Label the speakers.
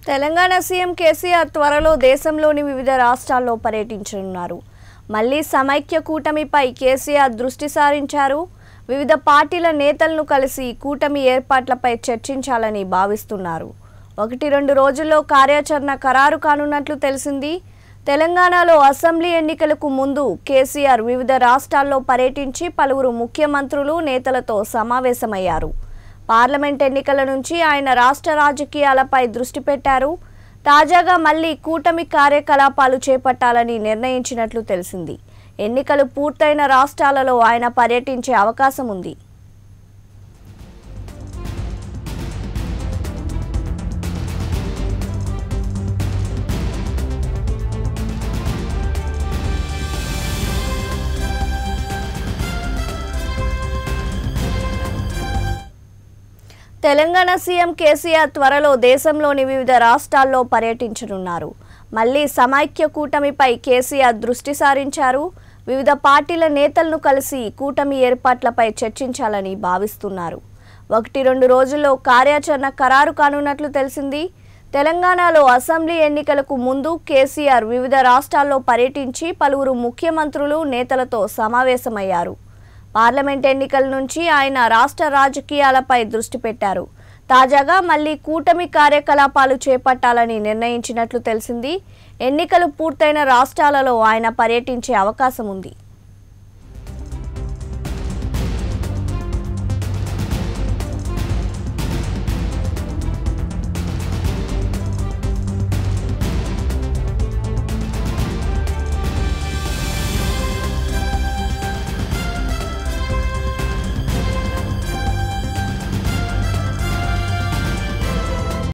Speaker 1: Telangana CM KCR త్వరలో దేశంలోని వివిధ రాష్ట్రాల్లో పర్యటించనున్నారు. మళ్లీ సమైక్య కూటమిపై కేసీఆర్ దృష్టి సారించారు. వివిధ పార్టీల నేతలను కలిసి కూటమి ఏర్పాట్లపై చర్చించాలని భావిస్తున్నారు. 1-2 రోజుల్లో కార్యాచరణ ఖరారు కానున్నట్లు తెలిసింది. తెలంగాణలో అసెంబ్లీ ఎన్నికలకు ముందు కేసీఆర్ వివిధ రాష్ట్రాల్లో పర్యటించి పలువురు ముఖ్యమంత్రులు నేతలతో సమావేశమయ్యారు. పార్లమెంట్ ఎన్నికల నుంచి ఆయన రాష్ట్ర రాజకీయాలపై దృష్టి పెట్టారు. తాజాగా మళ్లీ కూటమి కార్యకలాపాలు చేపట్టాలని నిర్ణయించినట్లు తెలిసింది. ఎన్నికలు పూర్తయిన రాష్ట్రాలలో ఆయన పర్యటించే అవకాశం ఉంది. తెలంగాణ సీఎం కేసీఆర్ త్వరలో దేశంలోని వివిధ రాష్ట్రాల్లో పర్యటించనున్నారు. మళ్లీ సమైక్య కూటమిపై కేసీఆర్ దృష్టి సారించారు. వివిధ పార్టీల నేతలను కలిసి కూటమి ఏర్పాట్లపై చర్చించాలని భావిస్తున్నారు. 1-2 రోజుల్లో కార్యాచరణ ఖరారు కానున్నట్లు తెలిసింది. తెలంగాణలో అసెంబ్లీ ఎన్నికలకు ముందు కేసీఆర్ వివిధ రాష్ట్రాల్లో పర్యటించి పలువురు ముఖ్యమంత్రులు నేతలతో సమావేశమయ్యారు. పార్లమెంట్ ఎన్నికల నుంచి ఆయన రాష్ట్ర రాజకీయాలపై దృష్టి పెట్టారు. తాజాగా మళ్లీ కూటమి కార్యకలాపాలు చేపట్టాలని నిర్ణయించినట్లు తెలిసింది. ఎన్నికలు పూర్తయిన రాష్ట్రాలలో ఆయన పర్యటించే అవకాశం ఉంది.